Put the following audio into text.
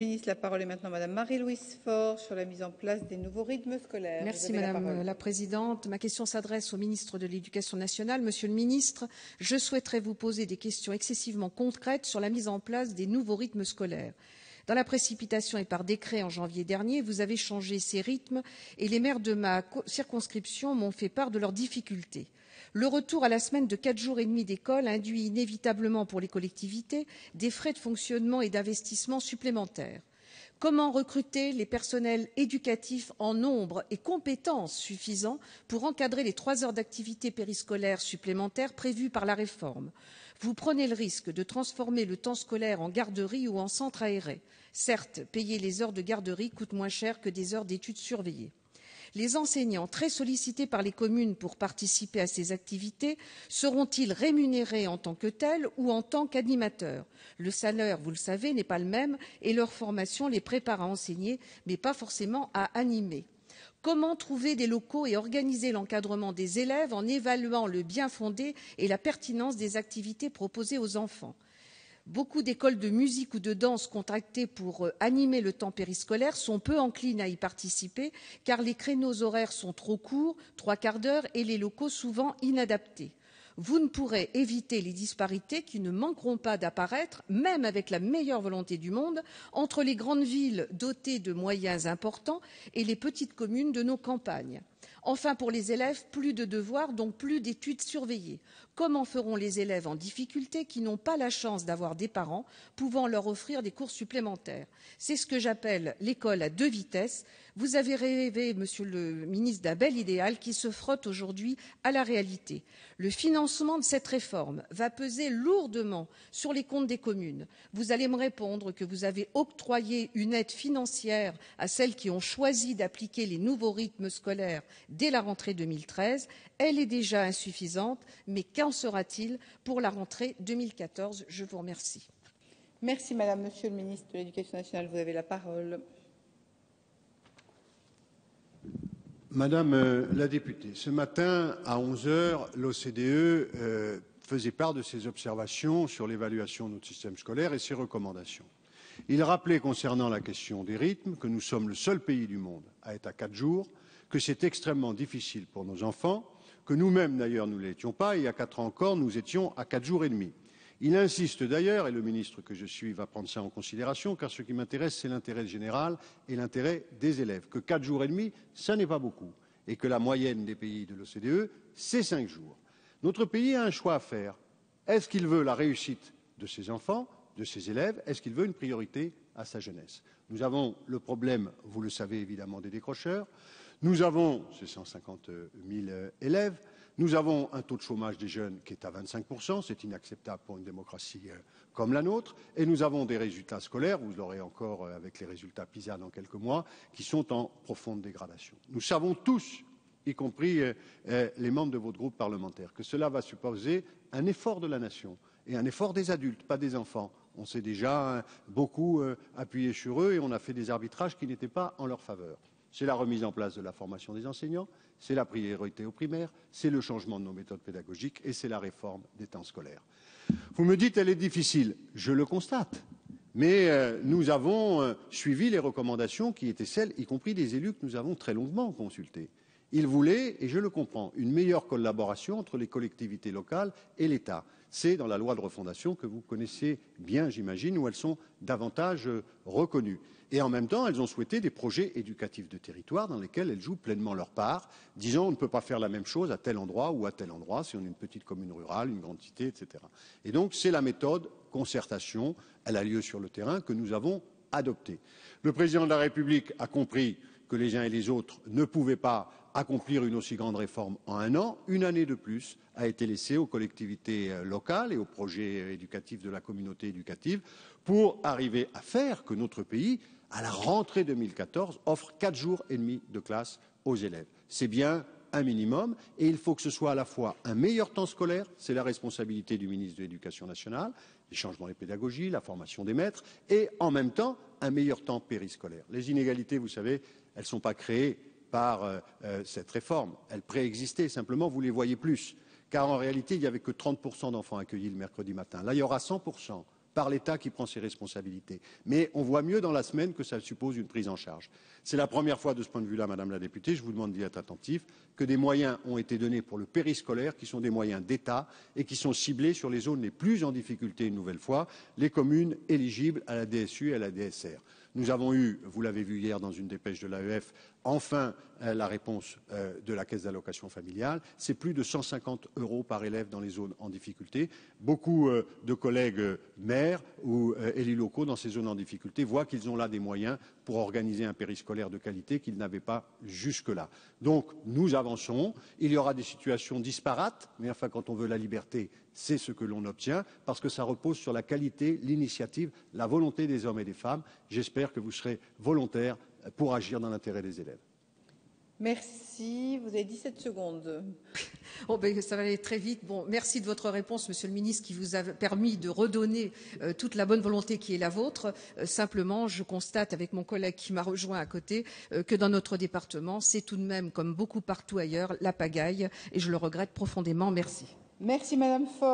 Ministre, la parole est maintenant Madame Marie-Louise Faure sur la mise en place des nouveaux rythmes scolaires. Merci Madame la Présidente. Ma question s'adresse au ministre de l'Éducation nationale. Monsieur le ministre, je souhaiterais vous poser des questions excessivement concrètes sur la mise en place des nouveaux rythmes scolaires. Dans la précipitation et par décret en janvier dernier, vous avez changé ces rythmes et les maires de ma circonscription m'ont fait part de leurs difficultés. Le retour à la semaine de 4 jours et demi d'école induit inévitablement pour les collectivités des frais de fonctionnement et d'investissement supplémentaires. Comment recruter les personnels éducatifs en nombre et compétences suffisants pour encadrer les 3 heures d'activité périscolaire supplémentaires prévues par la réforme? Vous prenez le risque de transformer le temps scolaire en garderie ou en centre aéré. Certes, payer les heures de garderie coûte moins cher que des heures d'études surveillées. Les enseignants, très sollicités par les communes pour participer à ces activités, seront-ils rémunérés en tant que tels ou en tant qu'animateurs? Le salaire, vous le savez, n'est pas le même et leur formation les prépare à enseigner, mais pas forcément à animer. Comment trouver des locaux et organiser l'encadrement des élèves en évaluant le bien fondé et la pertinence des activités proposées aux enfants? Beaucoup d'écoles de musique ou de danse contractées pour animer le temps périscolaire sont peu enclines à y participer car les créneaux horaires sont trop courts, 3/4 d'heure, et les locaux souvent inadaptés. Vous ne pourrez éviter les disparités qui ne manqueront pas d'apparaître, même avec la meilleure volonté du monde, entre les grandes villes dotées de moyens importants et les petites communes de nos campagnes. Enfin, pour les élèves, plus de devoirs, donc plus d'études surveillées. Comment feront les élèves en difficulté qui n'ont pas la chance d'avoir des parents pouvant leur offrir des cours supplémentaires? C'est ce que j'appelle l'école à 2 vitesses. Vous avez rêvé, Monsieur le ministre, d'un bel idéal qui se frotte aujourd'hui à la réalité. Le financement de cette réforme va peser lourdement sur les comptes des communes. Vous allez me répondre que vous avez octroyé une aide financière à celles qui ont choisi d'appliquer les nouveaux rythmes scolaires dès la rentrée 2013. Elle est déjà insuffisante, mais qu'en sera-t-il pour la rentrée 2014? Je vous remercie. Merci Madame. Monsieur le ministre de l'Éducation nationale, vous avez la parole. Madame la députée, ce matin à 11 heures, l'OCDE faisait part de ses observations sur l'évaluation de notre système scolaire et ses recommandations. Il rappelait concernant la question des rythmes que nous sommes le seul pays du monde à être à 4 jours, que c'est extrêmement difficile pour nos enfants, que nous-mêmes d'ailleurs nous ne l'étions pas, et il y a 4 ans encore nous étions à 4 jours et demi. Il insiste d'ailleurs, et le ministre que je suis va prendre ça en considération, car ce qui m'intéresse, c'est l'intérêt général et l'intérêt des élèves, que 4 jours et demi, ça n'est pas beaucoup, et que la moyenne des pays de l'OCDE, c'est 5 jours. Notre pays a un choix à faire. Est-ce qu'il veut la réussite de ses enfants, de ses élèves? Est-ce qu'il veut une priorité à sa jeunesse? Nous avons le problème, vous le savez évidemment, des décrocheurs. Nous avons ces 150 000 élèves. Nous avons un taux de chômage des jeunes qui est à 25%, c'est inacceptable pour une démocratie comme la nôtre, et nous avons des résultats scolaires, vous l'aurez encore avec les résultats PISA dans quelques mois, qui sont en profonde dégradation. Nous savons tous, y compris les membres de votre groupe parlementaire, que cela va supposer un effort de la nation et un effort des adultes, pas des enfants. On s'est déjà beaucoup appuyé sur eux et on a fait des arbitrages qui n'étaient pas en leur faveur. C'est la remise en place de la formation des enseignants, c'est la priorité aux primaires, c'est le changement de nos méthodes pédagogiques et c'est la réforme des temps scolaires. Vous me dites qu'elle est difficile, je le constate, mais nous avons suivi les recommandations qui étaient celles, y compris des élus que nous avons très longuement consultés. Ils voulaient, et je le comprends, une meilleure collaboration entre les collectivités locales et l'État. C'est dans la loi de refondation que vous connaissez bien, j'imagine, où elles sont davantage reconnues. Et en même temps, elles ont souhaité des projets éducatifs de territoire dans lesquels elles jouent pleinement leur part, disant on ne peut pas faire la même chose à tel endroit ou à tel endroit, si on est une petite commune rurale, une grande cité, etc. Et donc, c'est la méthode concertation, elle a lieu sur le terrain, que nous avons adoptée. Le président de la République a compris que les uns et les autres ne pouvaient pas accomplir une aussi grande réforme en 1 an. Une année de plus a été laissée aux collectivités locales et aux projets éducatifs de la communauté éducative pour arriver à faire que notre pays, à la rentrée 2014, offre 4 jours et demi de classe aux élèves. C'est bien un minimum et il faut que ce soit à la fois un meilleur temps scolaire, c'est la responsabilité du ministre de l'Éducation nationale, les changements des pédagogies, la formation des maîtres, et en même temps un meilleur temps périscolaire. Les inégalités, vous savez, elles ne sont pas créées par cette réforme, elles préexistaient, simplement vous les voyez plus, car en réalité il n'y avait que 30% d'enfants accueillis le mercredi matin. Là il y aura 100%. par l'État qui prend ses responsabilités. Mais on voit mieux dans la semaine que ça suppose une prise en charge. C'est la première fois de ce point de vue-là, Madame la députée, je vous demande d'y être attentif, que des moyens ont été donnés pour le périscolaire, qui sont des moyens d'État et qui sont ciblés sur les zones les plus en difficulté, une nouvelle fois, les communes éligibles à la DSU et à la DSR. Nous avons eu, vous l'avez vu hier dans une dépêche de l'AEF, enfin la réponse de la Caisse d'allocation familiale. C'est plus de 150 € par élève dans les zones en difficulté. Beaucoup de collègues maires ou élus locaux dans ces zones en difficulté voient qu'ils ont là des moyens pour organiser un périscolaire de qualité qu'ils n'avaient pas jusque-là. Donc nous avançons. Il y aura des situations disparates, mais enfin quand on veut la liberté, c'est ce que l'on obtient, parce que ça repose sur la qualité, l'initiative, la volonté des hommes et des femmes. J'espère que vous serez volontaires pour agir dans l'intérêt des élèves. Merci. Vous avez 17 secondes. Oh ben, ça va aller très vite. Bon, merci de votre réponse, Monsieur le Ministre, qui vous a permis de redonner toute la bonne volonté qui est la vôtre. Simplement, je constate avec mon collègue qui m'a rejoint à côté que dans notre département, c'est tout de même, comme beaucoup partout ailleurs, la pagaille, et je le regrette profondément. Merci. Merci, Madame Faure.